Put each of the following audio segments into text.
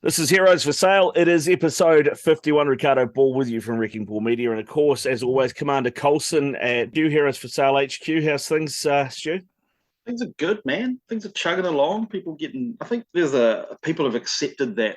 This is Heroes for Sale. It is episode 51. Riccardo Ball with you from Wrecking Ball Media. And of course, as always, Commander Colson at New Heroes for Sale HQ. How's things, Stu? Things are good, man. Things are chugging along. I think people have accepted that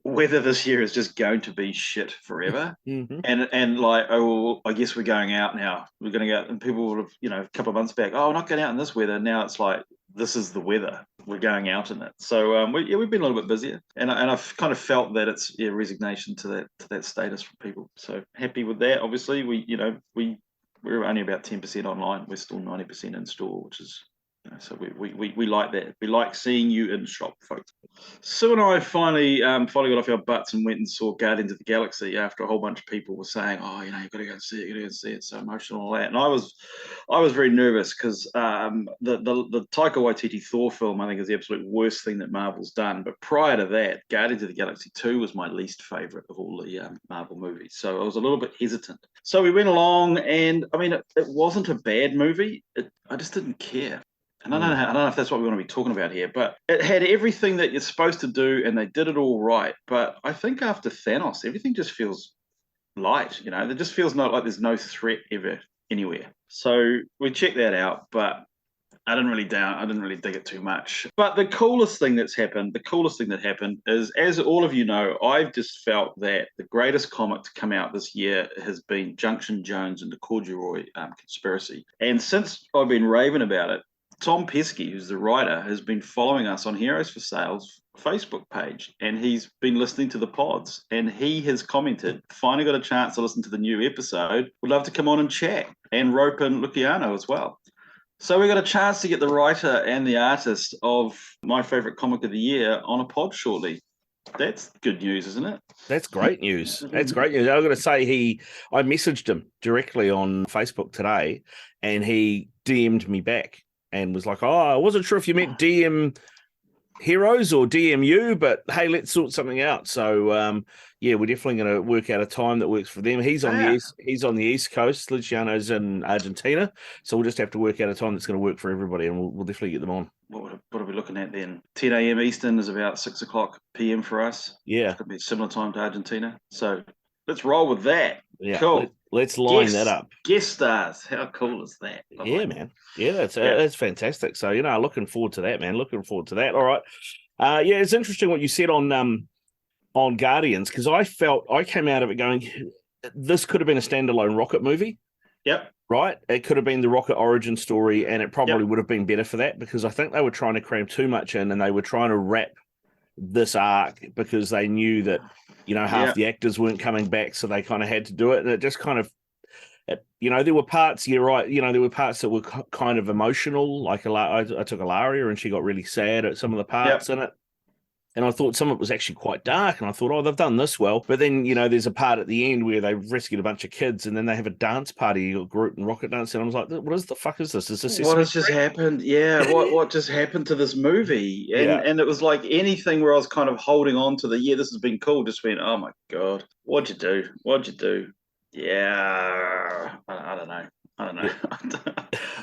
weather this year is just going to be shit forever. Mm-hmm. And like, oh, well, I guess we're going out now. We're going to go out, and people would have, a couple of months back, oh, we're not going out in this weather. Now it's like, this is the weather. We're going out in it. So we've been a little bit busier, and I've kind of felt that it's resignation to that status for people. So happy with that. Obviously, we're only about 10% online. We're still 90% in store, which is. So we like that. We like seeing you in shop, folks. Sue and I finally got off our butts and went and saw Guardians of the Galaxy after a whole bunch of people were saying, "Oh, you've got to go and see it. You got to go and see it. So emotional and all that." And I was very nervous because the Taika Waititi Thor film, I think, is the absolute worst thing that Marvel's done. But prior to that, Guardians of the Galaxy 2 was my least favorite of all the Marvel movies. So I was a little bit hesitant. So we went along, and I mean, it wasn't a bad movie. I just didn't care. And I don't know if that's what we want to be talking about here, but it had everything that you're supposed to do, and they did it all right. But I think after Thanos, everything just feels light. It just feels like there's no threat ever anywhere. So we checked that out, but I didn't really dig it too much. But the coolest thing that happened is, as all of you know, I've just felt that the greatest comic to come out this year has been Junction Jones and the Corduroy Conspiracy. And since I've been raving about it, Tom Pesky, who's the writer, has been following us on Heroes for Sale's Facebook page, and he's been listening to the pods, and he has commented, finally got a chance to listen to the new episode, would love to come on and chat, and rope in Luciano as well. So we got a chance to get the writer and the artist of my favourite comic of the year on a pod shortly. That's good news, isn't it? That's great news. That's great news. I was going to say I messaged him directly on Facebook today, and he DM'd me back. And was like, oh, I wasn't sure if you meant DM Heroes or DMU, but hey, let's sort something out. So, we're definitely going to work out a time that works for them. He's on the East Coast. Luciano's in Argentina. So we'll just have to work out a time that's going to work for everybody, and we'll definitely get them on. What are we looking at then? 10 a.m. Eastern is about 6 o'clock p.m. for us. Yeah. It could be a similar time to Argentina. So let's roll with that. Yeah, cool. Let's line that up. Guest stars. How cool is that? Yeah, man. Yeah, that's fantastic. So, looking forward to that, man. Looking forward to that. All right. It's interesting what you said on Guardians, because I came out of it going, this could have been a standalone Rocket movie. Yep. Right? It could have been the Rocket origin story, and it probably would have been better for that, because I think they were trying to cram too much in, and they were trying to wrap this arc because they knew that half the actors weren't coming back, so they kind of had to do it, and it just kind of, there were parts. You're right. There were parts that were kind of emotional. Like I took Ilaria, and she got really sad at some of the parts in it, and I thought some of it was actually quite dark. And I thought, oh, they've done this well. But then there's a part at the end where they rescued a bunch of kids, and then they have a dance party, a group and rocket dance, and I was like, what is the fuck is this? Is this what has just happened? Yeah, what just happened to this movie? And it was like anything where I was kind of holding on to this has been cool. Just went, oh my god, what'd you do? Yeah, I don't know.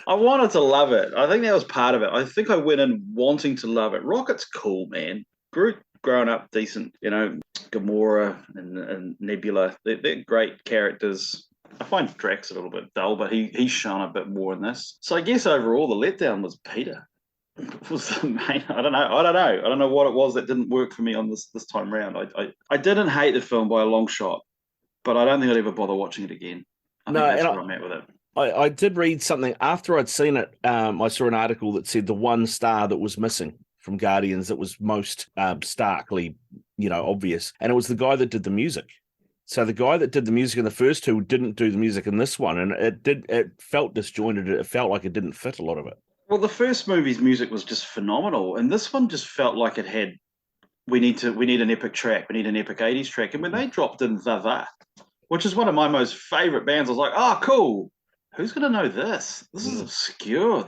I wanted to love it. I think that was part of it. I think I went in wanting to love it. Rocket's cool, man. Groot growing up decent, Gamora and Nebula. They're great characters. I find Drax a little bit dull, but he's shown a bit more in this. So I guess overall the letdown was Peter. Was the main. I don't know what it was that didn't work for me on this time round. I didn't hate the film by a long shot, but I don't think I'd ever bother watching it again. I think that's where I'm at with it. I did read something after I'd seen it. I saw an article that said the one star that was missing from Guardians that was most starkly, obvious, and it was the guy that did the music. So the guy that did the music in the first two didn't do the music in this one, and it felt disjointed. It felt like it didn't fit a lot of it. Well, the first movie's music was just phenomenal, and this one just felt like it had. We need an epic track. We need an epic 80s track, and when they dropped in The, which is one of my most favorite bands, I was like, oh, cool. Who's going to know this? This is obscure.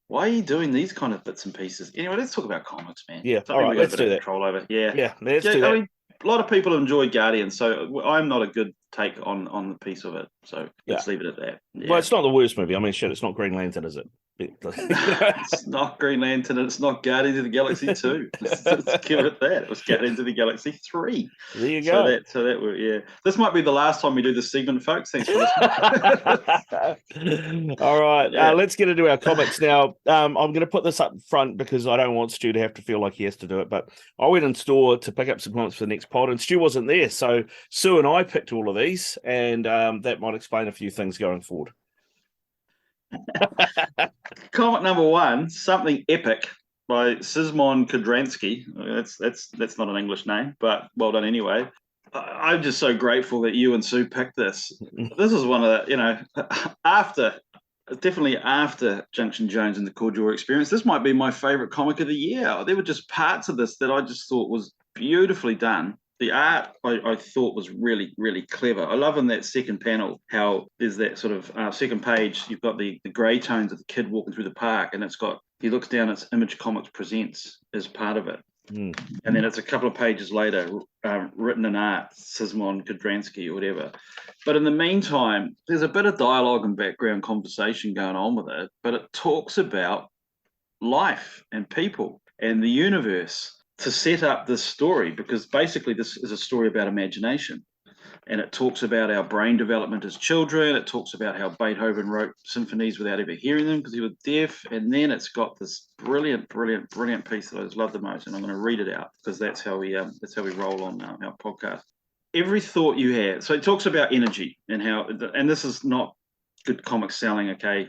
Why are you doing these kind of bits and pieces? Anyway, let's talk about comics, man. Yeah, all right, let's do that. Control over. Yeah, let's do that. I mean, a lot of people enjoy Guardians, so I'm not a good take on the piece of it. So let's leave it at that. Yeah. Well, it's not the worst movie. I mean, shit, it's not Green Lantern, is it? It's not Green Lantern, and it's not Guardians of the Galaxy 2. Let's give it that. It was Guardians of the Galaxy 3. There you go. So that yeah. This might be the last time we do this segment, folks. Thanks for listening. All right, Yeah. let's get into our comics now. I'm going to put this up front because I don't want Stu to have to feel like he has to do it. But I went in store to pick up some comics for the next pod, and Stu wasn't there, so Sue and I picked all of these, and that might explain a few things going forward. Comic number 1, Something Epic by Szymon Kudranski. That's not an English name, but well done anyway. I'm just so grateful that you and Sue picked this. This is one of the, definitely after Junction Jones and the Cordial Experience, this might be my favorite comic of the year. There were just parts of this that I just thought was beautifully done. The art I thought was really, really clever. I love in that second panel how there's that sort of second page, you've got the grey tones of the kid walking through the park, and he looks down, it's Image Comics Presents as part of it. And then it's a couple of pages later, written in art, Szymon Kudranski or whatever. But in the meantime, there's a bit of dialogue and background conversation going on with it, but it talks about life and people and the universe to set up this story, because basically this is a story about imagination. And it talks about our brain development as children. It talks about how Beethoven wrote symphonies without ever hearing them because he was deaf. And then it's got this brilliant, brilliant, brilliant piece that I just love the most. And I'm going to read it out because that's how we roll on our podcast. Every thought you have. So it talks about energy and how, and this is not good comic selling, okay?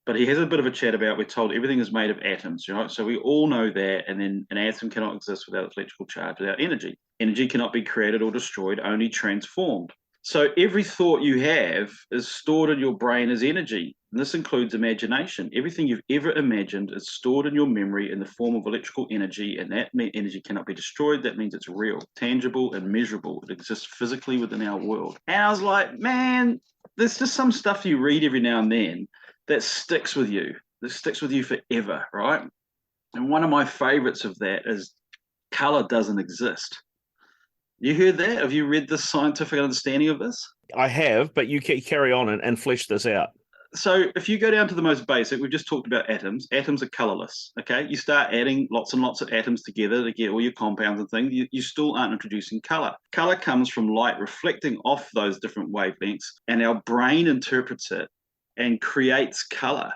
But he has a bit of a chat about, we're told everything is made of atoms, right? So we all know that. And then an atom cannot exist without its electrical charge, without energy. Energy cannot be created or destroyed, only transformed. So every thought you have is stored in your brain as energy. And this includes imagination. Everything you've ever imagined is stored in your memory in the form of electrical energy. And that energy cannot be destroyed. That means it's real, tangible, and measurable. It exists physically within our world. And I was like, man, there's just some stuff you read every now and then that sticks with you. That sticks with you forever, right? And one of my favorites of that is color doesn't exist. You heard that? Have you read the scientific understanding of this? I have, but you carry on and flesh this out. So if you go down to the most basic, we've just talked about atoms. Atoms are colorless, okay? You start adding lots and lots of atoms together to get all your compounds and things, you still aren't introducing color. Color comes from light reflecting off those different wavelengths, and our brain interprets it and creates color.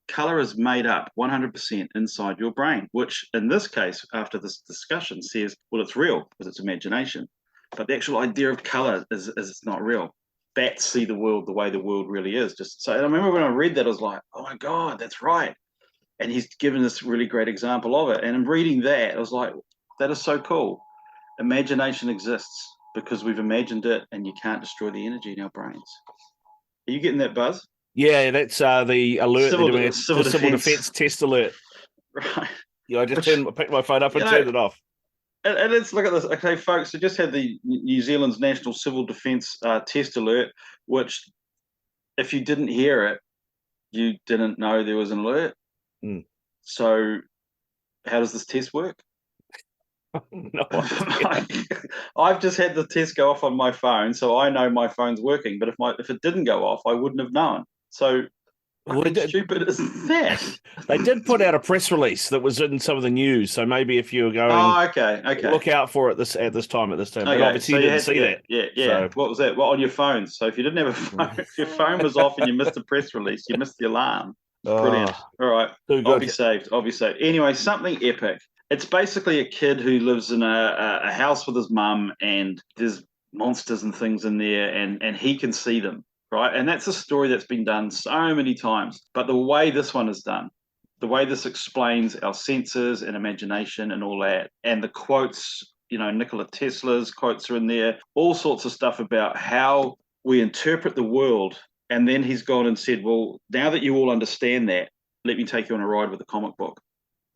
Color is made up 100% inside your brain, which in this case, after this discussion, says, well, it's real because it's imagination. But the actual idea of color is it's not real. Bats see the world the way the world really is. And I remember when I read that, I was like, oh my God, that's right. And he's given this really great example of it. And in reading that, I was like, that is so cool. Imagination exists because we've imagined it, and you can't destroy the energy in our brains. Are you getting that, Buzz? Yeah, that's the alert. Civil defense test alert. Right. Yeah, I just picked my phone up and turned it off. And let's look at this. Okay, folks, I just had the New Zealand's National Civil Defence test alert, which if you didn't hear it, you didn't know there was an alert. So how does this test work? No, I've just had the test go off on my phone, so I know my phone's working. But if it didn't go off, I wouldn't have known. So how stupid is that? They did put out a press release that was in some of the news. So maybe if you were going, okay, look out for it at this time. But okay, obviously you didn't see that. Yeah. So. What was that? Well, on your phone. So if you didn't have a phone, if your phone was off and you missed the press release, you missed the alarm. Brilliant. All right, I'll be saved. Anyway, Something Epic. It's basically a kid who lives in a house with his mum, and there's monsters and things in there, and he can see them, right? And that's a story that's been done so many times. But the way this one is done, the way this explains our senses and imagination and all that, and the quotes, Nikola Tesla's quotes are in there, all sorts of stuff about how we interpret the world. And then he's gone and said, well, now that you all understand that, let me take you on a ride with a comic book.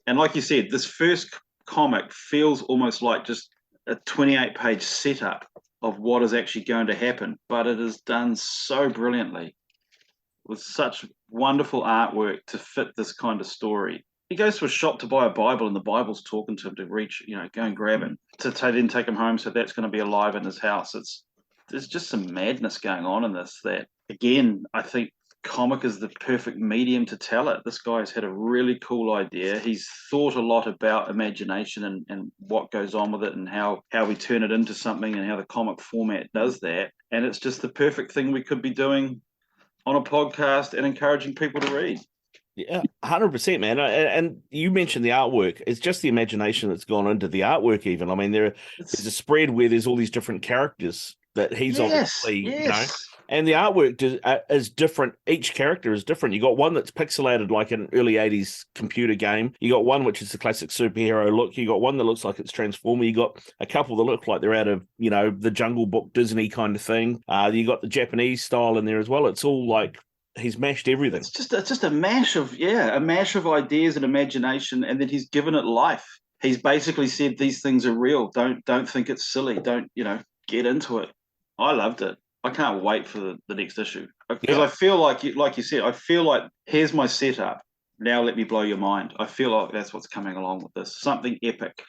And like you said, this first comic feels almost like just a 28-page setup of what is actually going to happen, but it is done so brilliantly with such wonderful artwork to fit this kind of story. He goes to a shop to buy a Bible, and the Bible's talking to him to reach, go and grab him, then take him home, so that's going to be alive in his house. There's just some madness going on in this that, again, I think comic is the perfect medium to tell it. This guy's had a really cool idea. He's thought a lot about imagination and what goes on with it and how we turn it into something and how the comic format does that. And it's just the perfect thing we could be doing on a podcast and encouraging people to read. Yeah, 100%, man. And you mentioned the artwork. It's just the imagination that's gone into the artwork even. I mean, there's a spread where there's all these different characters that he's obviously, and the artwork is different. Each character is different. You got one that's pixelated like an early 80s computer game. You got one which is the classic superhero look. You got one that looks like it's Transformer. You got a couple that look like they're out of, the Jungle Book Disney kind of thing. You got the Japanese style in there as well. It's all like he's mashed everything. It's just a mash of ideas and imagination, and then he's given it life. He's basically said these things are real. Don't think it's silly. Don't get into it. I loved it. I can't wait for the next issue because I feel like you said. I feel like here's my setup. Now let me blow your mind. I feel like that's what's coming along with this. Something epic.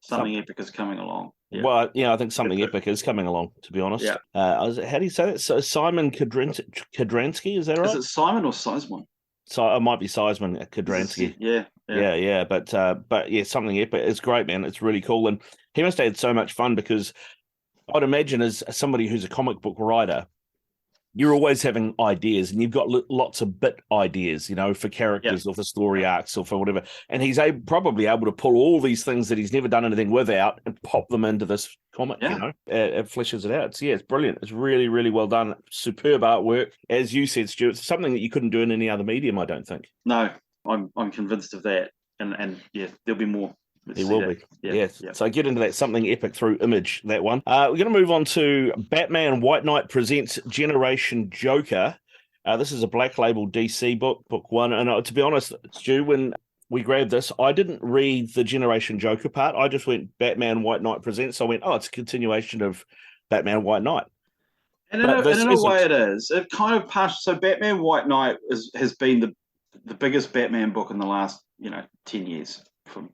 Something epic is coming along. Yeah. Well, I think something epic is coming along, to be honest. Yeah. How do you say that? So Szymon Kudranski, is that right? Is it Simon or Sizemon? So it might be Szymon Kudranski. Yeah. But yeah, something epic. It's great, man. It's really cool. And he must have had so much fun because I'd imagine as somebody who's a comic book writer, you're always having ideas and you've got lots of bit ideas, for characters or for story arcs or for whatever. And he's probably able to pull all these things that he's never done anything without and pop them into this comic, It fleshes it out. So, it's brilliant. It's really, really well done. Superb artwork. As you said, Stuart, it's something that you couldn't do in any other medium, I don't think. No, I'm convinced of that. And there'll be more. There will be. Yes. So get into that something epic through Image, that one. We're going to move on to Batman White Knight presents Generation Joker. This is a Black Label DC book one. And to be honest, Stu, when we grabbed this, I didn't read the Generation Joker part. I just went Batman White Knight presents. So I went, it's a continuation of Batman White Knight. And in a way it is. It kind of passed. So Batman White Knight has been the biggest Batman book in the last 10 years.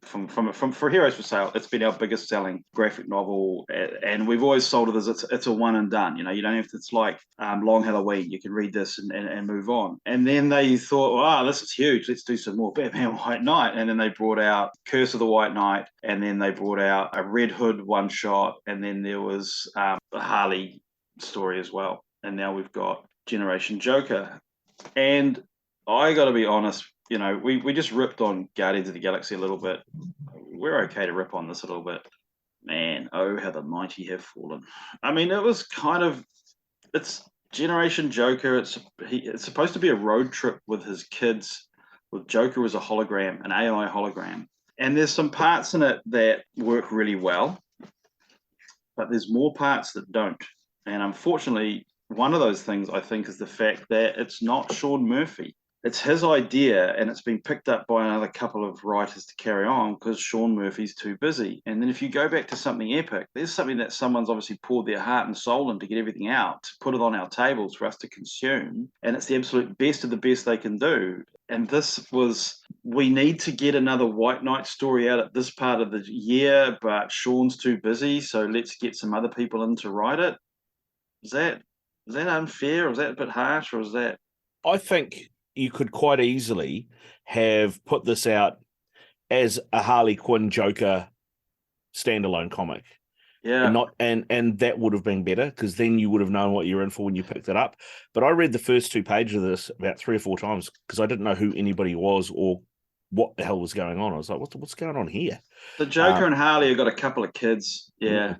For Heroes for Sale, it's been our biggest selling graphic novel, and we've always sold it as it's a one and done. You don't have to. It's like Long Halloween. You can read this and move on. And then they thought, wow, this is huge. Let's do some more Batman White Knight. And then they brought out Curse of the White Knight, and then they brought out a Red Hood one shot, and then there was the Harley story as well. And now we've got Generation Joker. And I got to be honest. We just ripped on Guardians of the Galaxy a little bit. We're okay to rip on this a little bit. Man, oh, how the mighty have fallen. I mean, it was it's Generation Joker. It's supposed to be a road trip with his kids, with Joker as a hologram, an AI hologram. And there's some parts in it that work really well, but there's more parts that don't. And unfortunately, one of those things, I think, is the fact that it's not Sean Murphy. It's his idea, and it's been picked up by another couple of writers to carry on because Sean Murphy's too busy. And then if you go back to something epic, there's something that someone's obviously poured their heart and soul in to get everything out, to put it on our tables for us to consume. And it's the absolute best of the best they can do. And we need to get another White Knight story out at this part of the year, but Sean's too busy, so let's get some other people in to write it. Is that unfair, or is that a bit harsh, or is that... I think you could quite easily have put this out as a Harley Quinn Joker standalone comic. Yeah. And that would have been better because then you would have known what you were in for when you picked it up. But I read the first 2 pages of this about 3 or 4 times because I didn't know who anybody was or what the hell was going on. I was like, what's going on here? The Joker and Harley have got a couple of kids. Yeah.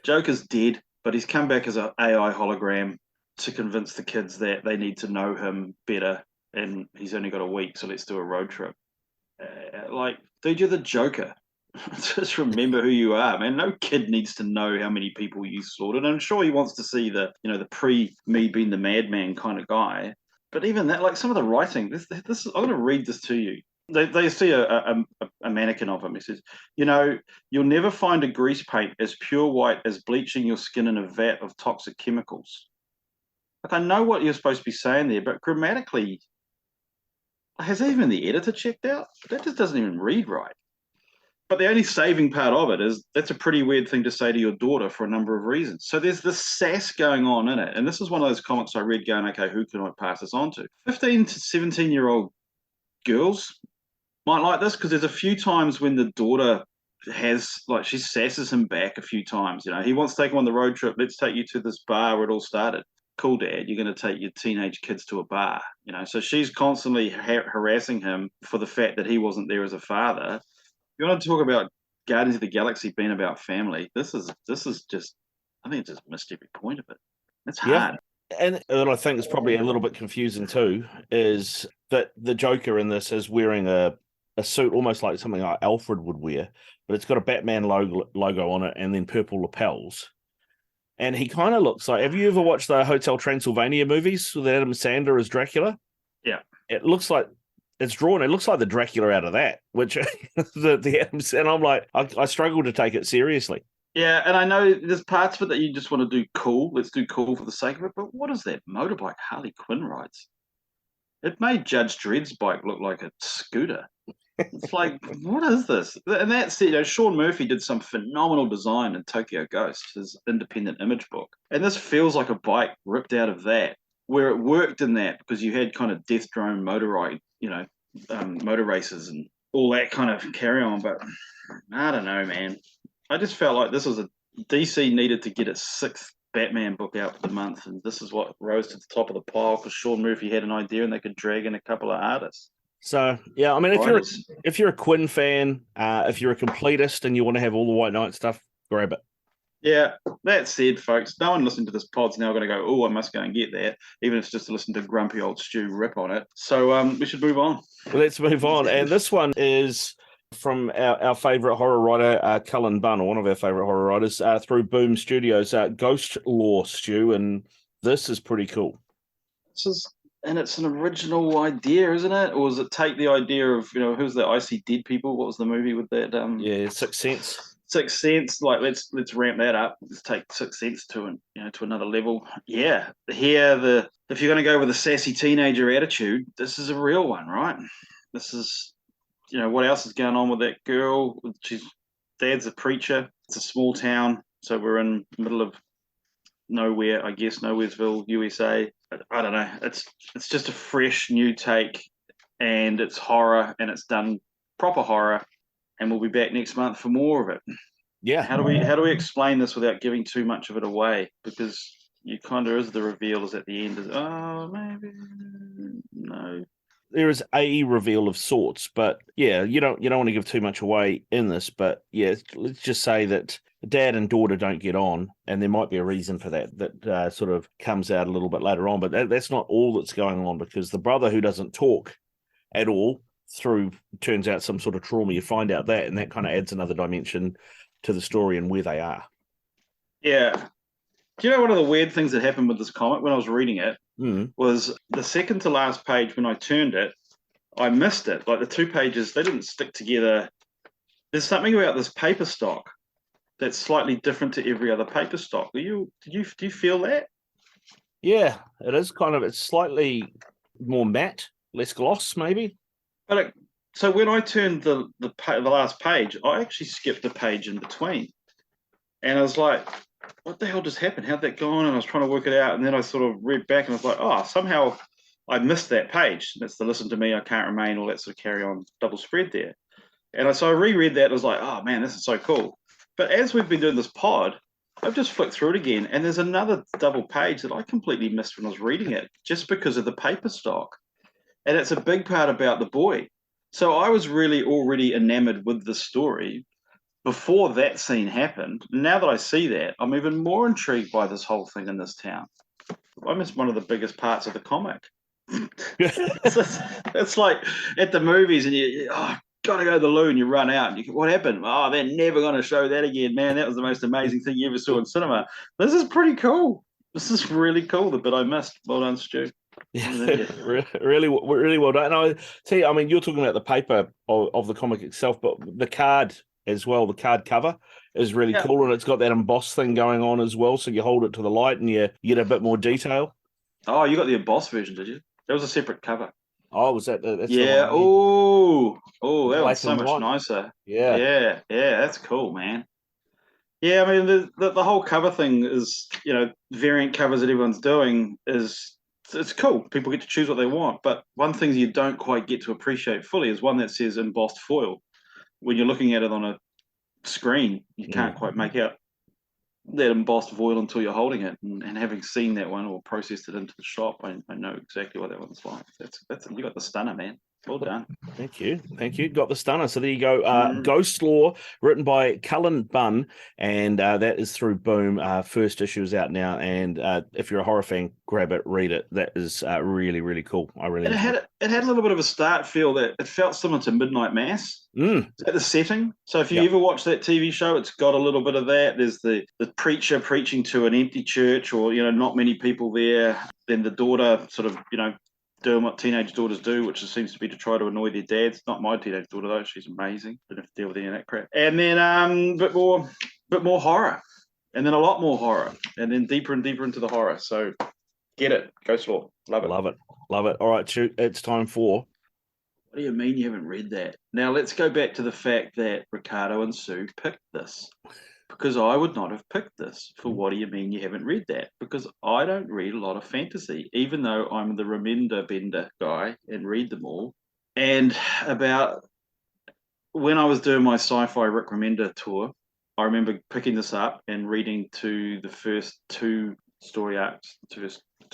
Joker's dead, but he's come back as an AI hologram to convince the kids that they need to know him better. And he's only got a week, so let's do a road trip. Dude, you're the Joker. Just remember who you are, man. No kid needs to know how many people you slaughtered. I'm sure he wants to see the pre-me being the madman kind of guy. But even that, like some of the writing, this I'm going to read this to you. They see a mannequin of him. He says, you'll never find a grease paint as pure white as bleaching your skin in a vat of toxic chemicals. Like, I know what you're supposed to be saying there, but grammatically, has even the editor checked out? That just doesn't even read right. But the only saving part of it is that's a pretty weird thing to say to your daughter for a number of reasons. So there's this sass going on in it. And this is one of those comics I read going, okay, who can I pass this on to? 15 to 17-year-old girls might like this because there's a few times when the daughter she sasses him back a few times. He wants to take him on the road trip. Let's take you to this bar where it all started. Cool, Dad, you're going to take your teenage kids to a bar. So she's constantly harassing him for the fact that he wasn't there as a father. You want to talk about Guardians of the Galaxy being about family? This is just, I think it just missed every point of it. It's hard. And I think it's probably a little bit confusing too, is that the Joker in this is wearing a suit almost like something like Alfred would wear, but it's got a Batman logo on it and then purple lapels. And he kind of looks like, have you ever watched the Hotel Transylvania movies with Adam Sandler as Dracula? Yeah. It looks like it's drawn. It looks like the Dracula out of that, which the Adam Sandler, and I'm like, I struggle to take it seriously. Yeah, and I know there's parts of it that you just want to do cool. Let's do cool for the sake of it. But what is that motorbike Harley Quinn rides? It made Judge Dredd's bike look like a scooter. It's like, what is this? And that's it. Sean Murphy did some phenomenal design in Tokyo Ghost, his independent image book. And this feels like a bike ripped out of that, where it worked in that because you had kind of Death Drone motor races and all that kind of carry on. But I don't know, man. I just felt like this was DC needed to get its 6th Batman book out for the month, and this is what rose to the top of the pile because Sean Murphy had an idea and they could drag in a couple of artists. So yeah, I mean, if you're a Quinn fan, if you're a completist and you want to have all the White Knight stuff, grab it. Yeah, that said, folks, no one listening to this pod's now going to go, oh, I must go and get that, even if it's just to listen to grumpy old Stu rip on it. So we should move on. Well, let's move on. And this one is from our favourite horror writer, Cullen Bunn, or one of our favourite horror writers, through Boom Studios, Ghostlore, Stu, and this is pretty cool. And it's an original idea, isn't it? Or does it take the idea of, who's the I See Dead People? What was the movie with that? Sixth Sense. Sixth Sense. Like, let's ramp that up. Let's take Sixth Sense to another level. Yeah. Here, if you're going to go with a sassy teenager attitude, this is a real one, right? This is, what else is going on with that girl? Dad's a preacher. It's a small town, so we're in the middle of nowhere, I guess, Nowheresville, USA. I don't know. It's just a fresh new take, and it's horror, and it's done proper horror, and we'll be back next month for more of it. Yeah. How do we explain this without giving too much of it away? Because you kind of is the reveal is at the end. Maybe no. There is a reveal of sorts, but yeah, you don't want to give too much away in this. But yeah, let's just say that dad and daughter don't get on, and there might be a reason for that sort of comes out a little bit later on. But that's not all that's going on, because the brother who doesn't talk at all turns out some sort of trauma. You find out that, and that kind of adds another dimension to the story and where they are. Yeah. Do you know one of the weird things that happened with this comic when I was reading it was the second to last page when I turned it, I missed it. Like the 2 pages, they didn't stick together. There's something about this paper stock that's slightly different to every other paper stock. Do you feel that? Yeah, it is it's slightly more matte, less gloss, maybe. But so when I turned the last page, I actually skipped the page in between, and I was like, what the hell just happened? How'd that go on? And I was trying to work it out, and then I sort of read back, and I was like, oh, somehow I missed that page. That's the listen to me, I can't remain, all that sort of carry on double spread there. And so I reread that, and I was like, oh man, this is so cool. But as we've been doing this pod, I've just flicked through it again, and there's another double page that I completely missed when I was reading it, just because of the paper stock. And it's a big part about the boy. So I was really already enamored with the story before that scene happened. Now that I see that, I'm even more intrigued by this whole thing in this town. I missed one of the biggest parts of the comic. It's like at the movies, and you gotta go to the loo, and you run out. And what happened? Oh, they're never going to show that again, man. That was the most amazing thing you ever saw in cinema. This is pretty cool. This is really cool, the bit I missed. Well done, Stu. Yeah, really well done. And I tell you, I mean, you're talking about the paper of the comic itself, but the card as well, the card cover is really cool, and it's got that embossed thing going on as well, so you hold it to the light and you get a bit more detail. Oh, you got the embossed version, did you? That was a separate cover. Oh, was that that's the Yeah. one? Oh, that one's Black so and much white. nicer. Yeah. Yeah, that's cool, man. Yeah, I mean the whole cover thing is, variant covers that everyone's doing is it's cool. People get to choose what they want, but one thing you don't quite get to appreciate fully is one that says embossed foil. When you're looking at it on a screen, you can't quite make out that embossed foil until you're holding it. And having seen that one or processed it into the shop, I know exactly what that one's like. That's you got the stunner, man. Well done. Thank you. Got the stunner. So there you go. Mm. Ghostlore, written by Cullen Bunn, and that is through Boom. First issue is out now, and if you're a horror fan, grab it, read it. That is really, really cool. I really And enjoyed it had a little bit of a start feel that it felt similar to Midnight Mass. it. At the setting. So if you Yep. ever watch that TV show, it's got a little bit of that. There's the preacher preaching to an empty church, or not many people there. Then the daughter sort of doing what teenage daughters do, which seems to be to try to annoy their dads. Not my teenage daughter though; she's amazing. Don't have to deal with any of that crap. And then bit more horror, and then a lot more horror, and then deeper and deeper into the horror. So get it, Ghostlore, love it. Love it. All right, shoot. It's time for. What do you mean you haven't read that? Now let's go back to the fact that Riccardo and Sue picked this. Because I would not have picked this for what do you mean you haven't read that? Because I don't read a lot of fantasy, even though I'm the Remender Bender guy and read them all. And about when I was doing my sci-fi Rick Remender tour, I remember picking this up and reading to the first two story arcs,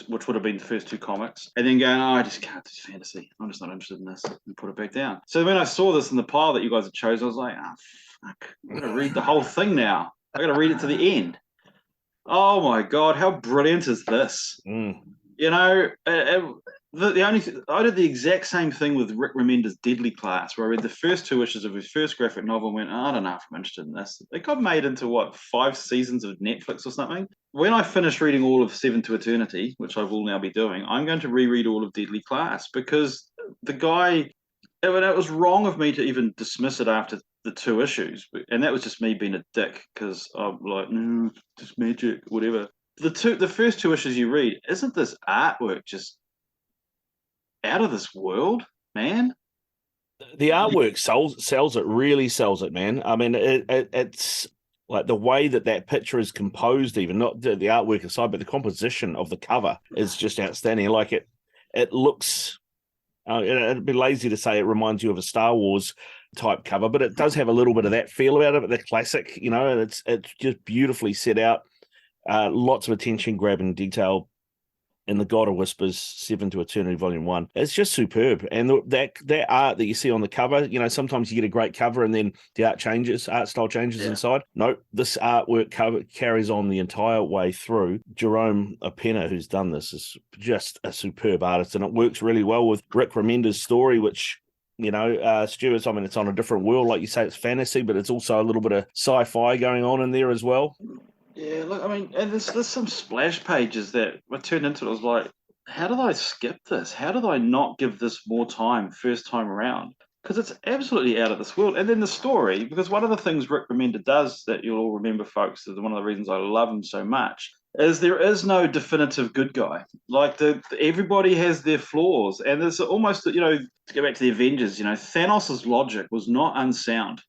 which would have been the first two comics, and then going, I just can't do fantasy. I'm just not interested in this, and put it back down. So when I saw this in the pile that you guys had chosen, I was like, fuck, I'm going to read the whole thing now. I got to read it to the end. Oh my God, how brilliant is this? I did the exact same thing with Rick Remender's Deadly Class, where I read the first two issues of his first graphic novel and went, I don't know if I'm interested in this. It got made into 5 seasons of Netflix or something. When I finish reading all of Seven to Eternity, which I will now be doing, I'm going to reread all of Deadly Class because the guy, it was wrong of me to even dismiss it after the 2 issues, and that was just me being a dick because I'm like, no, just magic, whatever. The first 2 issues you read, isn't this artwork just out of this world, man? The artwork sells it, really sells it, man. I mean, it's like the way that picture is composed, even not the artwork aside, but the composition of the cover is just outstanding. Like it looks. It'd be lazy to say it reminds you of a Star Wars type cover, but it does have a little bit of that feel about it. The classic, and it's just beautifully set out. Lots of attention grabbing detail in the God of Whispers 7 to Eternity Volume 1. It's just superb. And that art that you see on the cover, sometimes you get a great cover and then the art style changes inside. No, this artwork cover carries on the entire way through. Jerome Opena, who's done this, is just a superb artist, and it works really well with Rick Remender's story, which Stuart's, it's on a different world. Like you say, it's fantasy, but it's also a little bit of sci-fi going on in there as well. Yeah, look, and there's some splash pages that were turned into it. I was like, how did I skip this? How did I not give this more time first time around? Because it's absolutely out of this world. And then the story, because one of the things Rick Remender does that you'll all remember, folks, is one of the reasons I love him so much, is there is no definitive good guy. Like everybody has their flaws, and there's almost, to go back to the Avengers, Thanos' logic was not unsound.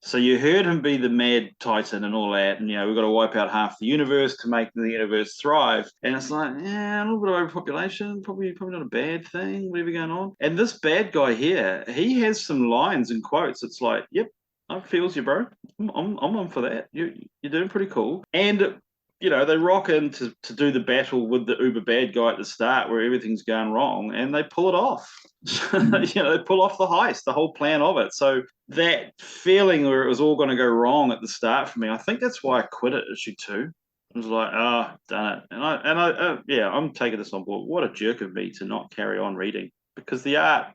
So you heard him be the mad titan and all that, and we've got to wipe out half the universe to make the universe thrive. And it's like, a little bit of overpopulation, probably not a bad thing, whatever going on. And this bad guy here, he has some lines and quotes. It's like, yep, I feels you, bro. I'm on for that. You're doing pretty cool. And they rock in to do the battle with the uber bad guy at the start where everything's going wrong, and they pull it off. They pull off the heist, the whole plan of it. So that feeling where it was all going to go wrong at the start for me, I think that's why I quit at issue 2. I was like, done it. And I'm taking this on board. What a jerk of me to not carry on reading, because the art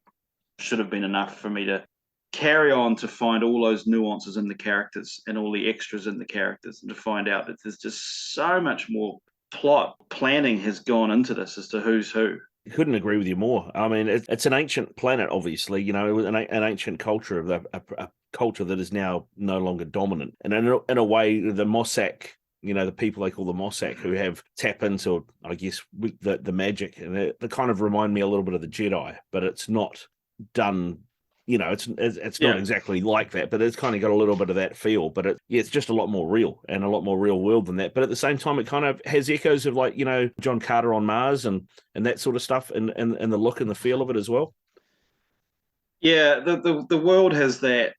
should have been enough for me to carry on to find all those nuances in the characters and all the extras in the characters, and to find out that there's just so much more plot planning has gone into this as to who's who. Couldn't agree with you more. I mean, it's an ancient planet, obviously, an ancient culture of a culture that is now no longer dominant. And in a way, the Mossack, the people they call the Mossack who have tap into, I guess, the magic, and they kind of remind me a little bit of the Jedi, but it's not done. It's not exactly like that, but it's kind of got a little bit of that feel. But it's just a lot more real and a lot more real world than that. But at the same time, it kind of has echoes of like John Carter on Mars and that sort of stuff, and the look and the feel of it as well. Yeah, the world has that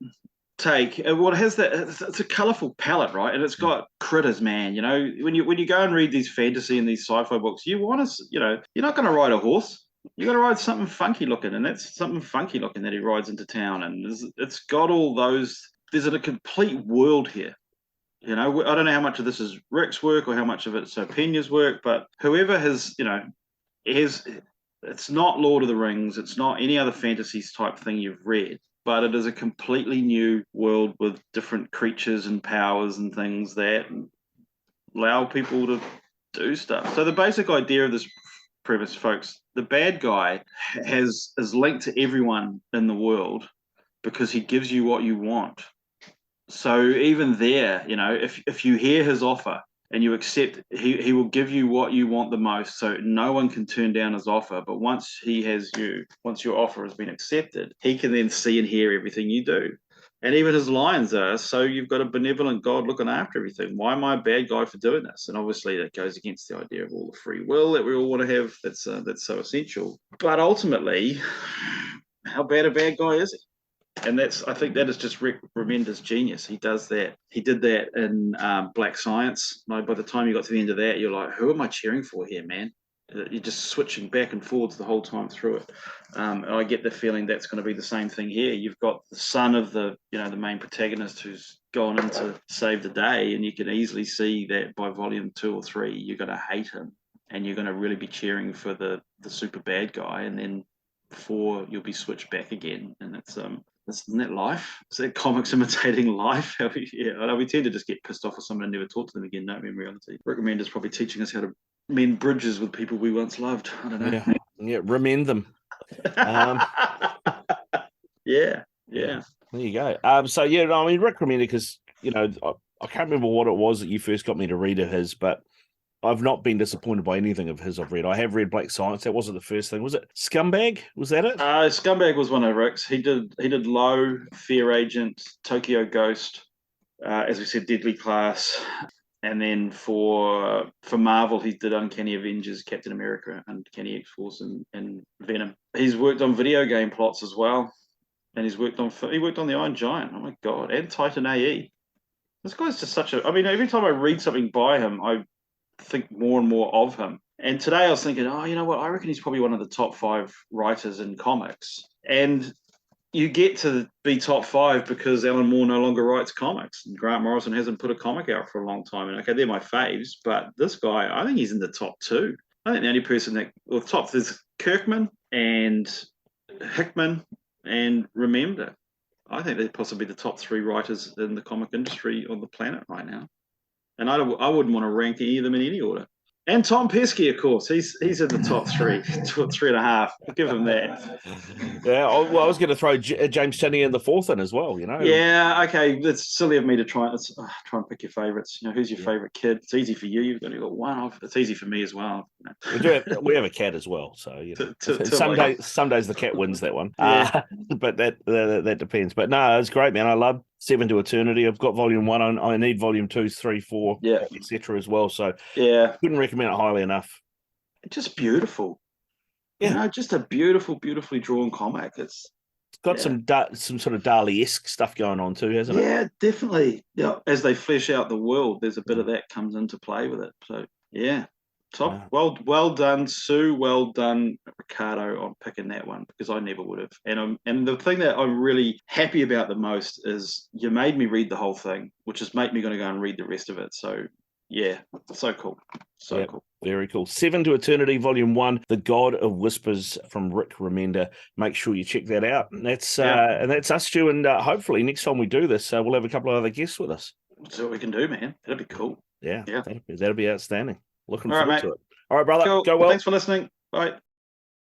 take. What has that? It's a colourful palette, right? And it's got critters, man. When you go and read these fantasy and these sci-fi books, you want to, you're not going to ride a horse. You got to ride something funky looking, and that's something funky looking that he rides into town. And it's got all those. There's a complete world here. I don't know how much of this is Rick's work or how much of it's Opena's work, but whoever has, it's not Lord of the Rings. It's not any other fantasies type thing you've read, but it is a completely new world with different creatures and powers and things that allow people to do stuff. So the basic idea of this premise, folks, the bad guy is linked to everyone in the world because he gives you what you want. So even there, if you hear his offer and you accept, he will give you what you want the most. So no one can turn down his offer. But once your offer has been accepted, he can then see and hear everything you do. And even his lines are, so you've got a benevolent God looking after everything. Why am I a bad guy for doing this? And obviously that goes against the idea of all the free will that we all want to have. That's so essential. But ultimately, how bad a bad guy is he? And I think that is just Rick Remender's genius. He does that. He did that in Black Science. By the time you got to the end of that, you're like, who am I cheering for here, man? You're just switching back and forwards the whole time through it. And I get the feeling that's going to be the same thing here. You've got the son of the main protagonist who's gone in to save the day, and you can easily see that by volume 2 or 3, you're going to hate him, and you're going to really be cheering for the super bad guy. And then 4, you'll be switched back again, and isn't that life? Is that comics imitating life? We tend to just get pissed off with someone and never talk to them again, don't we, in reality? Rick Remender's probably teaching us how to mend bridges with people we once loved. I don't know. Yeah, remend them. Yeah. There you go. Rick Remender, because, I can't remember what it was that you first got me to read of his, but I've not been disappointed by anything of his I've read. I have read Black Science. That wasn't the first thing. Was it Scumbag? Was that it? Scumbag was one of Rick's. He did Low, Fear Agent, Tokyo Ghost, as we said, Deadly Class. And then for Marvel, he did Uncanny Avengers, Captain America, Uncanny X-Force, and Venom. He's worked on video game plots as well. And he worked on the Iron Giant. Oh my God. And Titan AE. This guy's just every time I read something by him, I think more and more of him. And today I was thinking, you know what? I reckon he's probably one of the top 5 writers in comics. And you get to be top 5 because Alan Moore no longer writes comics, and Grant Morrison hasn't put a comic out for a long time. And okay, they're my faves, but this guy, I think he's in the top 2. I think the only person top is Kirkman and Hickman and Remender. I think they're possibly the top 3 writers in the comic industry on the planet right now. And I wouldn't want to rank any of them in any order. And Tom Pesky, of course, he's in the top 3, 3.5. Give him that. Yeah, I was going to throw James Tinney in the 4th in as well. Yeah, okay. It's silly of me to try and pick your favourites. Who's your favourite kid? It's easy for you. You've only got one. It's easy for me as well. We have a cat as well, so some days the cat wins that one. Yeah. But that depends. But no, it's great, man. I love 7 to Eternity. I've got volume 1. I need volume 2, 3, 4, etc. as well. So couldn't recommend it highly enough. It's just beautiful. Yeah, just a beautifully drawn comic. It's got some sort of Dali-esque stuff going on too, hasn't it? Yeah, definitely. Yeah, as they flesh out the world, there's a bit of that comes into play with it. So top. Yeah. Well done, Sue. Well done, Riccardo, on picking that one, because I never would have. And the thing that I'm really happy about the most is you made me read the whole thing, which has made me going to go and read the rest of it. So yeah, so cool. Cool. Very cool. 7 to Eternity, Volume 1, The God of Whispers from Rick Remender. Make sure you check that out. And that's us, Stu. And hopefully next time we do this, we'll have a couple of other guests with us. That's what we can do, man. That'd be cool. Yeah. That'll be outstanding. Looking forward to it. All right, brother. Cool. Go well. Thanks for listening. Bye.